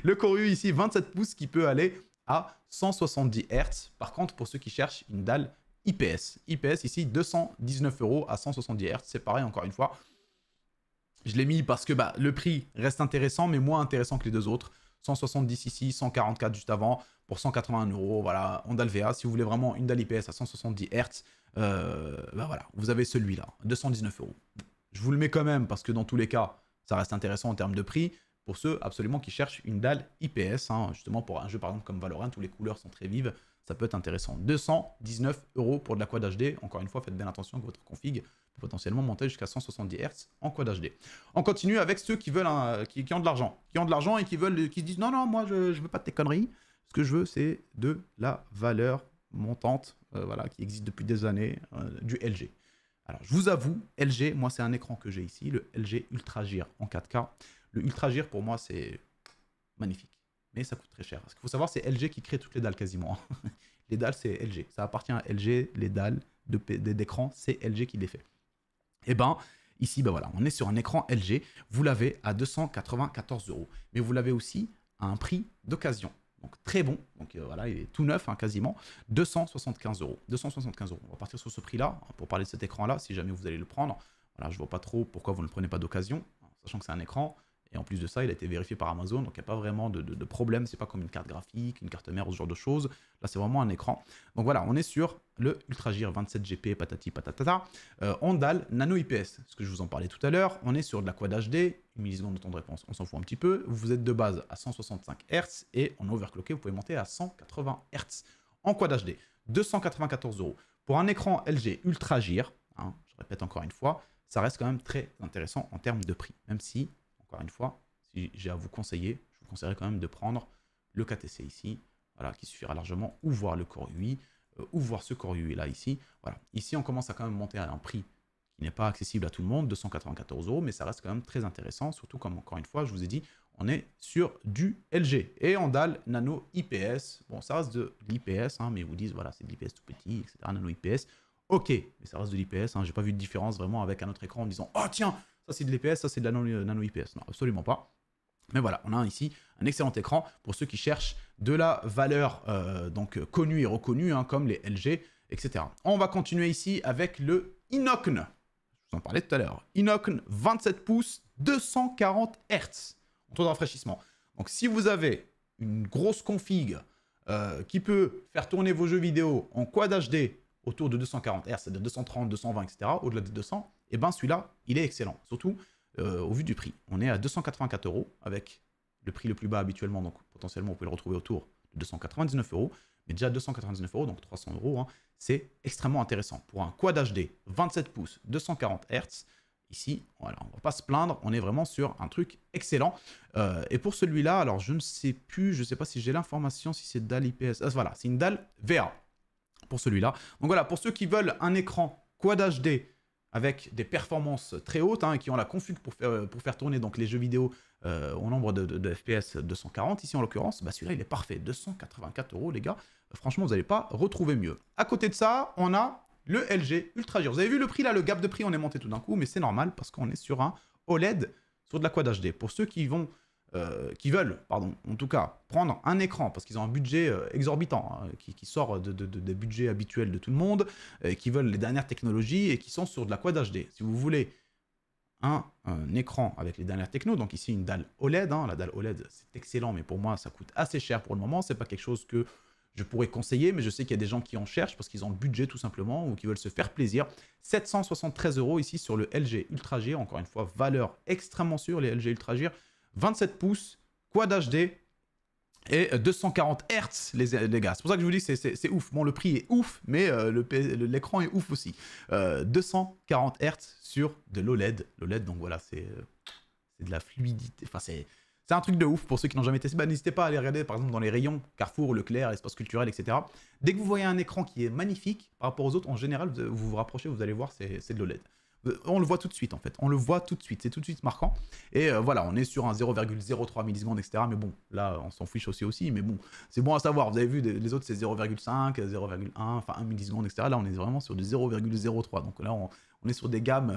Le Core U ici, 27 pouces qui peut aller à 170 Hz. Par contre, pour ceux qui cherchent une dalle IPS, ici 219 € à 170 Hz, c'est pareil encore une fois. Je l'ai mis parce que le prix reste intéressant, mais moins intéressant que les deux autres. 170 ici, 144 juste avant, pour 181 €. Voilà, Ondal VA, si vous voulez vraiment une dalle IPS à 170 Hz, voilà, vous avez celui-là, 219 €. Je vous le mets quand même parce que dans tous les cas, ça reste intéressant en termes de prix pour ceux absolument qui cherchent une dalle IPS, hein, justement pour un jeu par exemple comme Valorant où les couleurs sont très vives, ça peut être intéressant. 219 € pour de la Quad HD. Encore une fois, faites bien attention que votre config peut potentiellement monter jusqu'à 170 Hz en Quad HD. On continue avec ceux qui veulent, qui ont de l'argent, et qui se disent non, moi je veux pas de tes conneries. Ce que je veux, c'est de la valeur montante, voilà, qui existe depuis des années, du LG. Alors, je vous avoue, LG, moi, c'est un écran que j'ai ici, le LG Ultra Gear en 4K. Le Ultra Gear, pour moi, c'est magnifique. Mais ça coûte très cher. Ce qu'il faut savoir, c'est LG qui crée toutes les dalles quasiment. Les dalles, c'est LG. Ça appartient à LG, les dalles d'écran, c'est LG qui les fait. Et ici, voilà, on est sur un écran LG. Vous l'avez à 294 €. Mais vous l'avez aussi à un prix d'occasion. Donc très bon, donc voilà, il est tout neuf, hein, quasiment, 275 €. 275 €. On va partir sur ce prix-là, pour parler de cet écran-là, si jamais vous allez le prendre. Voilà, je vois pas trop pourquoi vous ne le prenez pas d'occasion, sachant que c'est un écran, et en plus de ça, il a été vérifié par Amazon, donc il n'y a pas vraiment de problème, c'est pas comme une carte graphique, une carte mère ou ce genre de choses. Là, c'est vraiment un écran. Donc voilà, on est sur le Ultra Gear 27 GP, patati patata, en dalle nano IPS, ce que je vous en parlais tout à l'heure. On est sur de la Quad HD, une milliseconde de temps de réponse, on s'en fout un petit peu. Vous êtes de base à 165 Hz et en overclocké, vous pouvez monter à 180 Hz en Quad HD. 294 €. Pour un écran LG Ultra Gear, hein, je répète encore une fois, ça reste quand même très intéressant en termes de prix. Même si, encore une fois, si j'ai à vous conseiller, je vous conseillerais quand même de prendre le KTC ici, voilà, qui suffira largement, ou voir le Core UI, ou voir ce Core UI là ici. Voilà. Ici, on commence à quand même monter à un prix qui n'est pas accessible à tout le monde, 294 €, mais ça reste quand même très intéressant, surtout comme encore une fois, je vous ai dit, on est sur du LG. Et en dalle nano IPS, bon, ça reste de l'IPS, hein, mais ils vous disent, voilà, c'est de l'IPS tout petit, etc., nano IPS. Ok, mais ça reste de l'IPS, hein, j'ai pas vu de différence vraiment avec un autre écran en disant, oh tiens, ça c'est de l'IPS, ça c'est de la nano IPS. Non, absolument pas. Mais voilà, on a ici un excellent écran pour ceux qui cherchent de la valeur donc connue et reconnue, hein, comme les LG, etc. On va continuer ici avec le Inokn. Je vous en parlais tout à l'heure. Inokn 27 pouces, 240 Hz en taux de rafraîchissement. Donc si vous avez une grosse config qui peut faire tourner vos jeux vidéo en Quad HD autour de 240 Hz, de 230, 220, etc., au-delà de 200, et bien celui-là, il est excellent. Surtout au vu du prix. On est à 284 € avec le prix le plus bas habituellement, donc potentiellement, vous pouvez le retrouver autour de 299 €. Mais déjà 299 €, donc 300 €, hein, c'est extrêmement intéressant. Pour un Quad HD 27 pouces, 240 Hz, ici, voilà, on ne va pas se plaindre, on est vraiment sur un truc excellent. Et pour celui-là, alors je ne sais plus, je ne sais pas si j'ai l'information, si c'est dalle IPS. Ah, voilà, c'est une dalle VA pour celui-là. Donc voilà, pour ceux qui veulent un écran Quad HD avec des performances très hautes, hein, qui ont la config pour faire tourner donc, les jeux vidéo au nombre de FPS 240, ici en l'occurrence, celui-là il est parfait, 284 € les gars, franchement vous n'allez pas retrouver mieux. À côté de ça, on a le LG Ultra Gear. Vous avez vu le prix là, le gap de prix, on est monté tout d'un coup, mais c'est normal parce qu'on est sur un OLED sur de la Quad HD. Pour ceux qui veulent, en tout cas, prendre un écran, parce qu'ils ont un budget exorbitant, hein, qui sort des budgets habituels de tout le monde, qui veulent les dernières technologies et qui sont sur de la Quad HD. Si vous voulez un écran avec les dernières technos, donc ici une dalle OLED, hein, la dalle OLED c'est excellent, mais pour moi ça coûte assez cher pour le moment, c'est pas quelque chose que je pourrais conseiller, mais je sais qu'il y a des gens qui en cherchent parce qu'ils ont le budget tout simplement ou qui veulent se faire plaisir. 773 € ici sur le LG Ultra Gear, encore une fois, valeur extrêmement sûre, les LG Ultra Gear. 27 pouces, Quad HD et 240 Hz, les gars. C'est pour ça que je vous dis c'est ouf. Bon, le prix est ouf, mais l'écran est ouf aussi. 240 Hz sur de l'OLED. L'OLED, donc voilà, c'est de la fluidité. Enfin, C'est un truc de ouf pour ceux qui n'ont jamais testé. Bah, n'hésitez pas à aller regarder par exemple dans les rayons Carrefour, Leclerc, Espace Culturel, etc. Dès que vous voyez un écran qui est magnifique par rapport aux autres, en général, vous vous rapprochez, vous allez voir, c'est de l'OLED. On le voit tout de suite en fait, on le voit tout de suite, c'est tout de suite marquant. Et voilà, on est sur un 0,03 millisecondes, etc. Mais bon, là, on s'en fiche aussi, mais bon, c'est bon à savoir. Vous avez vu, les autres c'est 0,5, 0,1, enfin 1 milliseconde, etc. Là, on est vraiment sur du 0,03. Donc là, on est sur des gammes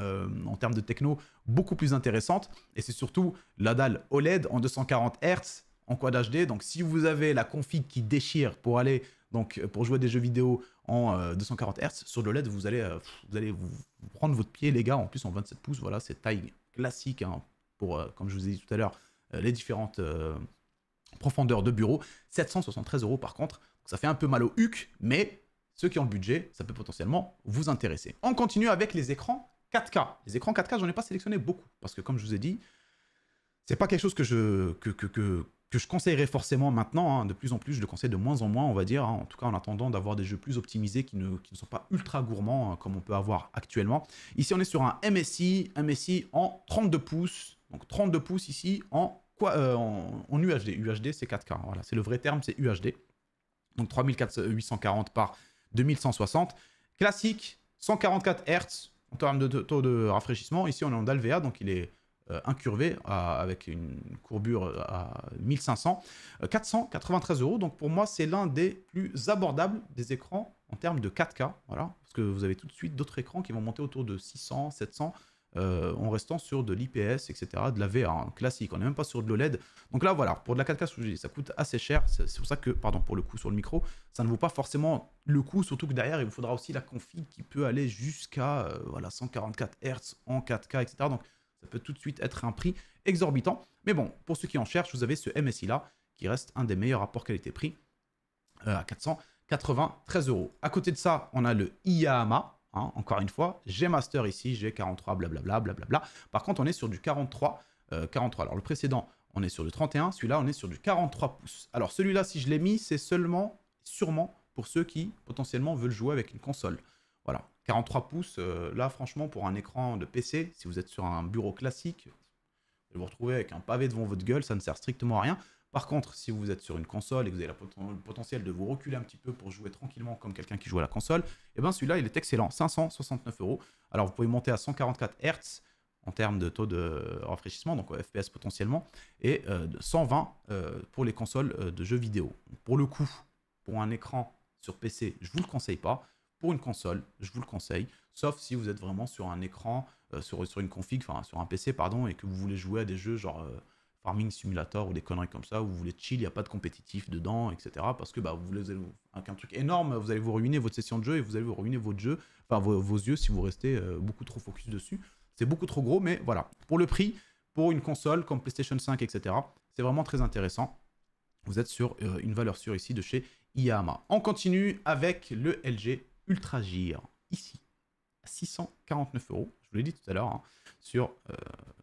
en termes de techno beaucoup plus intéressantes. Et c'est surtout la dalle OLED en 240 Hz en Quad HD. Donc si vous avez la config qui déchire pour aller, donc pour jouer à des jeux vidéo en 240 Hz, sur le LED, vous allez vous prendre votre pied, les gars. En plus, en 27 pouces, voilà, c'est taille classique hein, pour, comme je vous ai dit tout à l'heure, les différentes profondeurs de bureau. 773 € par contre. Donc, ça fait un peu mal au huc, mais ceux qui ont le budget, ça peut potentiellement vous intéresser. On continue avec les écrans 4K. Les écrans 4K, j'en ai pas sélectionné beaucoup, parce que comme je vous ai dit, c'est pas quelque chose que je conseillerais forcément maintenant. Hein. De plus en plus, je le conseille de moins en moins, on va dire. Hein. En tout cas, en attendant d'avoir des jeux plus optimisés qui ne sont pas ultra gourmands, hein, comme on peut avoir actuellement. Ici, on est sur un MSI en 32 pouces. Donc 32 pouces ici en UHD. UHD, c'est 4K. Voilà, c'est le vrai terme, c'est UHD. Donc 3840 par 2160. Classique, 144 Hz en termes de taux de rafraîchissement. Ici, on est en DALVA, donc il est incurvé avec une courbure à 1500. 493 €. Donc pour moi, c'est l'un des plus abordables des écrans en termes de 4K. Voilà, parce que vous avez tout de suite d'autres écrans qui vont monter autour de 600, 700. En restant sur de l'IPS, etc., de la VA hein, classique, on n'est même pas sur de l'OLED. Donc là, voilà, pour de la 4K, ça coûte assez cher. C'est pour ça que, pardon, pour le coup sur le micro, ça ne vaut pas forcément le coup, surtout que derrière, il vous faudra aussi la config qui peut aller jusqu'à voilà, 144 Hz en 4K, etc. Donc ça peut tout de suite être un prix exorbitant. Mais bon, pour ceux qui en cherchent, vous avez ce MSI-là, qui reste un des meilleurs rapports qualité-prix, à 493 €. À côté de ça, on a le IAMA. Hein, encore une fois, G-Master ici, G43, blablabla, blablabla. Par contre, on est sur du 43. Alors, le précédent, on est sur du 31. Celui-là, on est sur du 43 pouces. Alors, celui-là, si je l'ai mis, c'est sûrement pour ceux qui, potentiellement, veulent jouer avec une console. Voilà, 43 pouces, là, franchement, pour un écran de PC, si vous êtes sur un bureau classique, vous allez vous retrouver avec un pavé devant votre gueule, ça ne sert strictement à rien. Par contre, si vous êtes sur une console et que vous avez le potentiel de vous reculer un petit peu pour jouer tranquillement comme quelqu'un qui joue à la console, et bien celui-là, il est excellent, 569 €. Alors, vous pouvez monter à 144 Hz en termes de taux de rafraîchissement, donc FPS potentiellement, et 120 pour les consoles de jeux vidéo. Pour le coup, pour un écran sur PC, je ne vous le conseille pas. Pour une console, je vous le conseille, sauf si vous êtes vraiment sur un écran, sur une config, enfin sur un PC, pardon, et que vous voulez jouer à des jeux genre... Farming Simulator ou des conneries comme ça, où vous voulez chill, il n'y a pas de compétitif dedans, etc. Parce que bah, vous voulez avec un truc énorme, vous allez vous ruiner votre session de jeu et vous allez vous ruiner votre jeu, enfin vos yeux si vous restez beaucoup trop focus dessus. C'est beaucoup trop gros, mais voilà. Pour le prix, pour une console comme PlayStation 5, etc., c'est vraiment très intéressant. Vous êtes sur une valeur sûre ici de chez IAMA. On continue avec le LG Ultra Gear, ici, à 649 €. Je vous l'ai dit tout à l'heure, hein, sur...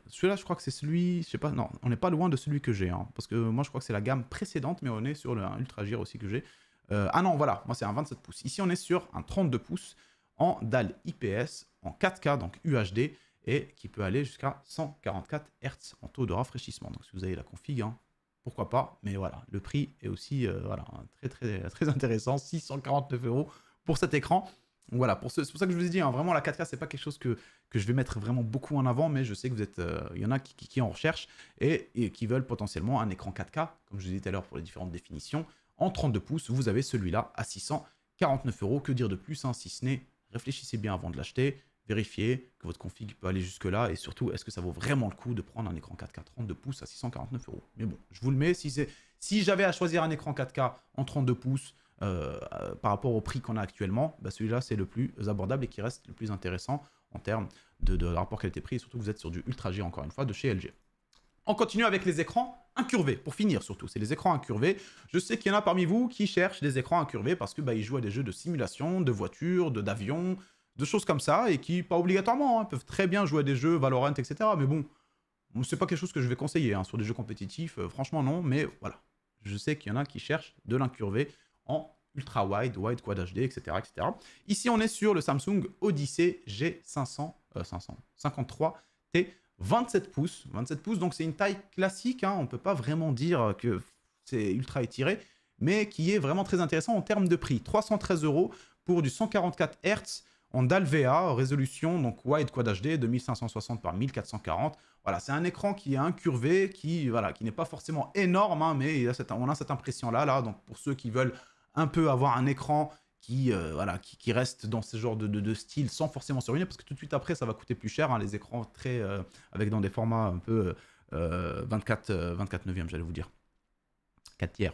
celui-là, je crois que c'est celui... Je sais pas, non, on n'est pas loin de celui que j'ai. Hein, parce que moi, je crois que c'est la gamme précédente, mais on est sur un Ultra Gear aussi que j'ai. Ah non, voilà, moi, c'est un 27 pouces. Ici, on est sur un 32 pouces en dalle IPS, en 4K, donc UHD, et qui peut aller jusqu'à 144 Hz en taux de rafraîchissement. Donc, si vous avez la config, hein, pourquoi pas. Mais voilà, le prix est aussi voilà, très intéressant. 649 € pour cet écran. Donc voilà, c'est pour ça que je vous ai dit, hein, vraiment la 4K, c'est pas quelque chose que je vais mettre vraiment beaucoup en avant, mais je sais que vous êtes, y en a qui en recherchent et qui veulent potentiellement un écran 4K, comme je vous ai dit tout à l'heure pour les différentes définitions. En 32 pouces, vous avez celui-là à 649 €. Que dire de plus, hein, si ce n'est, réfléchissez bien avant de l'acheter, vérifiez que votre config peut aller jusque-là, et surtout, est-ce que ça vaut vraiment le coup de prendre un écran 4K 32 pouces à 649 €. Mais bon, je vous le mets, si j'avais à choisir un écran 4K en 32 pouces, par rapport au prix qu'on a actuellement, bah celui-là c'est le plus abordable et qui reste le plus intéressant en termes de rapport qualité-prix, et surtout que vous êtes sur du Ultra G encore une fois de chez LG. On continue avec les écrans incurvés, pour finir surtout, c'est les écrans incurvés. Je sais qu'il y en a parmi vous qui cherchent des écrans incurvés parce que bah, ils jouent à des jeux de simulation, de voitures, d'avions, de choses comme ça, et qui, pas obligatoirement, hein, peuvent très bien jouer à des jeux Valorant, etc. Mais bon, c'est pas quelque chose que je vais conseiller, hein, sur des jeux compétitifs, franchement non, mais voilà. Je sais qu'il y en a qui cherchent de l'incurvé en ultra wide, wide quad HD, etc., etc. Ici, on est sur le Samsung Odyssey G500, 53T 27 pouces. 27 pouces, donc c'est une taille classique, hein, on ne peut pas vraiment dire que c'est ultra étiré, mais qui est vraiment très intéressant en termes de prix. 313 € pour du 144 Hz en DAL-VA, résolution donc Wide Quad HD 2560 par 1440. Voilà, c'est un écran qui est incurvé, qui n'est pas forcément énorme, hein, mais on a cette impression-là. Donc pour ceux qui veulent un peu avoir un écran qui reste dans ce genre de style sans forcément se ruiner, parce que tout de suite après, ça va coûter plus cher, hein, les écrans très avec dans des formats un peu 24 neuvième, j'allais vous dire. 4 tiers.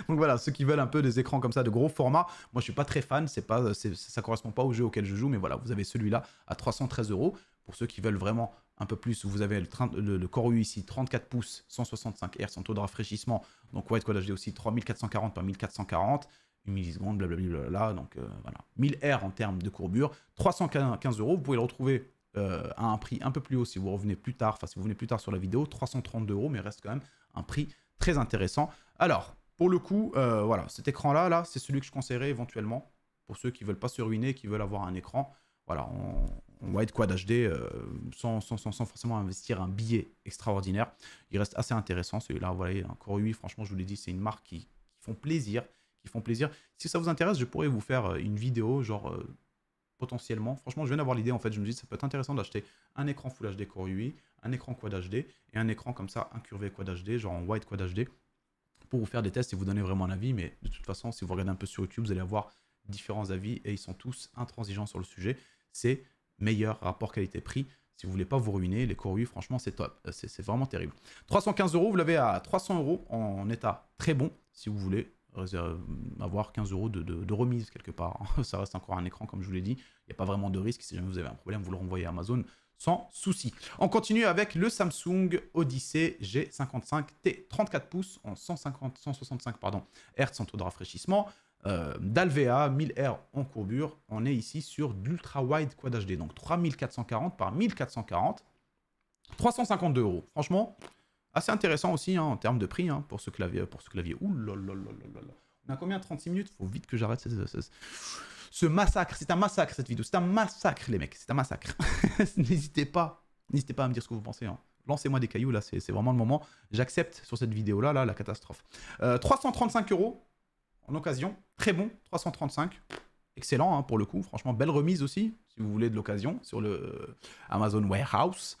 Donc voilà, ceux qui veulent un peu des écrans comme ça de gros format, moi je suis pas très fan, ça correspond pas au jeu auquel je joue, mais voilà, vous avez celui-là à 313 €. Pour ceux qui veulent vraiment un peu plus, vous avez le Core UI ici, 34 pouces, 165 Hz en taux de rafraîchissement, donc Wide Quad HD aussi, 3440 par 1440, 1 milliseconde, blablabla, donc voilà, 1000 R en termes de courbure, 315 €, vous pouvez le retrouver à un prix un peu plus haut si vous revenez plus tard, si vous venez plus tard sur la vidéo, 332 €, mais reste quand même un prix très intéressant. Alors, pour le coup, voilà, cet écran-là, c'est celui que je conseillerais éventuellement pour ceux qui ne veulent pas se ruiner, qui veulent avoir un écran, voilà, en Wide Quad HD, sans forcément investir un billet extraordinaire. Il reste assez intéressant, celui-là, vous voyez, un Core UI, franchement, je vous l'ai dit, c'est une marque qui font plaisir, Si ça vous intéresse, je pourrais vous faire une vidéo, genre, potentiellement. Franchement, je viens d'avoir l'idée, en fait, je me dis, ça peut être intéressant d'acheter un écran Full HD Core UI, un écran Quad HD et un écran comme ça, incurvé Quad HD, genre en Wide Quad HD, pour vous faire des tests et vous donner vraiment un avis. Mais de toute façon, si vous regardez un peu sur YouTube, vous allez avoir différents avis et ils sont tous intransigeants sur le sujet. C'est meilleur rapport qualité-prix. Si vous voulez pas vous ruiner, les Core UI, franchement, c'est top. C'est vraiment terrible. 315 €, vous l'avez à 300 € en état très bon, si vous voulez avoir 15 € de remise quelque part. Ça reste encore un écran, comme je vous l'ai dit. Il n'y a pas vraiment de risque. Si jamais vous avez un problème, vous le renvoyez à Amazon sans souci. On continue avec le Samsung Odyssey G55T, 34 pouces en 165 Hz en taux de rafraîchissement, DAL-VA, 1000 R en courbure. On est ici sur l'Ultra Wide Quad HD, donc 3440 par 1440, 352 €. Franchement, assez intéressant aussi, hein, en termes de prix, hein, pour ce clavier. Ouh là là là là là. On a combien? 36 minutes? Faut vite que j'arrête ce massacre. C'est un massacre, cette vidéo. C'est un massacre, les mecs. C'est un massacre. N'hésitez pas à me dire ce que vous pensez. Hein. Lancez-moi des cailloux, là. C'est vraiment le moment. J'accepte sur cette vidéo-là, la catastrophe. 335 € en occasion. Très bon. 335. Excellent, hein, pour le coup. Franchement, belle remise aussi, si vous voulez de l'occasion, sur le Amazon Warehouse.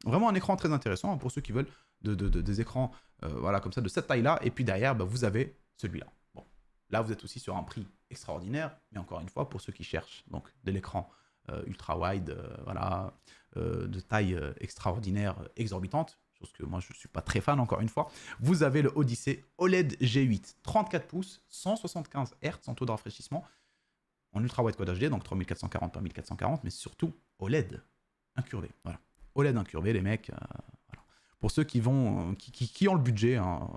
Vraiment un écran très intéressant, hein, pour ceux qui veulent des écrans voilà, comme ça, de cette taille-là. Et puis derrière, bah, vous avez celui-là. Bon, là, vous êtes aussi sur un prix extraordinaire, mais encore une fois, pour ceux qui cherchent donc de l'écran ultra wide, voilà, de taille extraordinaire, exorbitante, chose que moi je ne suis pas très fan, encore une fois, vous avez le Odyssey OLED G8, 34 pouces, 175 Hz en taux de rafraîchissement, en ultra wide Quad HD, donc 3440 par 1440, mais surtout OLED incurvé. Voilà. OLED incurvé, les mecs. Voilà. Pour ceux qui ont le budget, hein,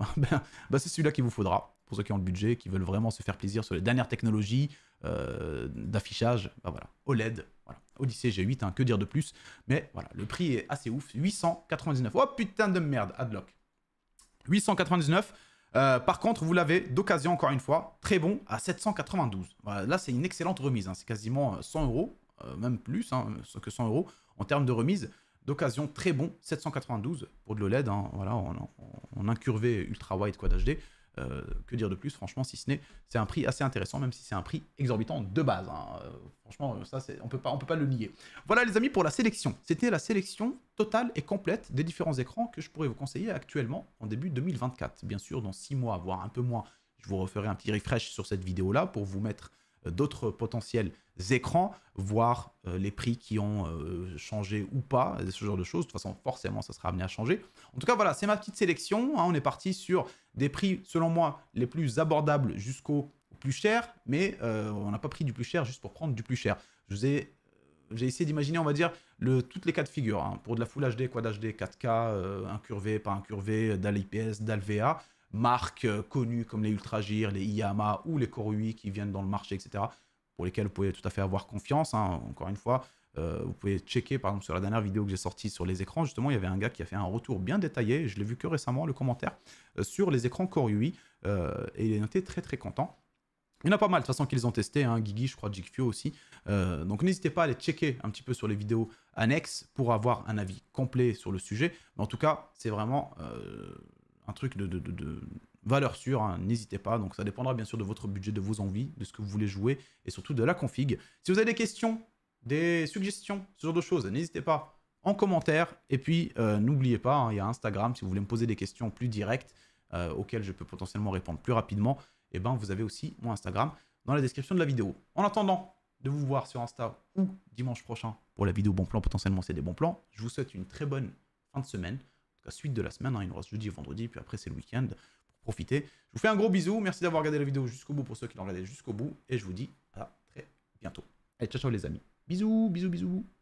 c'est celui-là qu'il vous faudra. Pour ceux qui ont le budget, qui veulent vraiment se faire plaisir sur les dernières technologies d'affichage, voilà. OLED, voilà. Odyssey G8, hein, que dire de plus. Mais voilà, le prix est assez ouf, 899. Oh putain de merde, Adlock. 899. Par contre, vous l'avez d'occasion, encore une fois, très bon, à 792. Voilà, là, c'est une excellente remise. Hein. C'est quasiment 100 €, même plus hein, que 100 € en termes de remise. D'occasion, très bon, 792 pour de l'OLED. Hein, voilà, en incurvé ultra wide Quad HD. Que dire de plus, franchement, si ce n'est, c'est un prix assez intéressant, même si c'est un prix exorbitant de base. Hein. Franchement, ça, on peut pas le nier. Voilà, les amis, pour la sélection. C'était la sélection totale et complète des différents écrans que je pourrais vous conseiller actuellement en début 2024. Bien sûr, dans 6 mois, voire un peu moins, je vous referai un petit refresh sur cette vidéo-là pour vous mettre d'autres potentiels écrans, voir les prix qui ont changé ou pas, ce genre de choses. De toute façon, forcément, ça sera amené à changer. En tout cas, voilà, c'est ma petite sélection. Hein. On est parti sur des prix, selon moi, les plus abordables jusqu'au plus cher, mais on n'a pas pris du plus cher juste pour prendre du plus cher. J'ai essayé d'imaginer, on va dire, toutes les cas de figure. Hein. Pour de la Full HD, Quad HD, 4K, incurvé, pas incurvé, DAL IPS, DAL VA, marques connues comme les Ultragir, les Yamaha ou les Core UI qui viennent dans le marché, etc., pour lesquels vous pouvez tout à fait avoir confiance. Hein. Encore une fois, vous pouvez checker, par exemple, sur la dernière vidéo que j'ai sortie sur les écrans, justement, il y avait un gars qui a fait un retour bien détaillé, je l'ai vu que récemment, le commentaire, sur les écrans Core UI, et il est noté très très content. Il y en a pas mal, de toute façon, qui les ont testés, hein, Guigui, je crois, Jigfio aussi. Donc n'hésitez pas à aller checker un petit peu sur les vidéos annexes pour avoir un avis complet sur le sujet. Mais en tout cas, c'est vraiment un truc de valeur sûre, hein, n'hésitez pas. Donc ça dépendra bien sûr de votre budget, de vos envies, de ce que vous voulez jouer et surtout de la config. Si vous avez des questions, des suggestions, ce genre de choses, n'hésitez pas en commentaire. Et puis n'oubliez pas, hein, il y a Instagram si vous voulez me poser des questions plus directes auxquelles je peux potentiellement répondre plus rapidement. Et ben vous avez aussi mon Instagram dans la description de la vidéo. En attendant de vous voir sur Insta ou dimanche prochain pour la vidéo bon plan, potentiellement c'est des bons plans, je vous souhaite une très bonne fin de semaine, en tout cas suite de la semaine, hein, il nous reste jeudi et vendredi, puis après c'est le week-end pour profiter. Je vous fais un gros bisou, merci d'avoir regardé la vidéo jusqu'au bout pour ceux qui l'ont regardé jusqu'au bout, et je vous dis à très bientôt. Allez, ciao ciao les amis, bisous, bisous, bisous.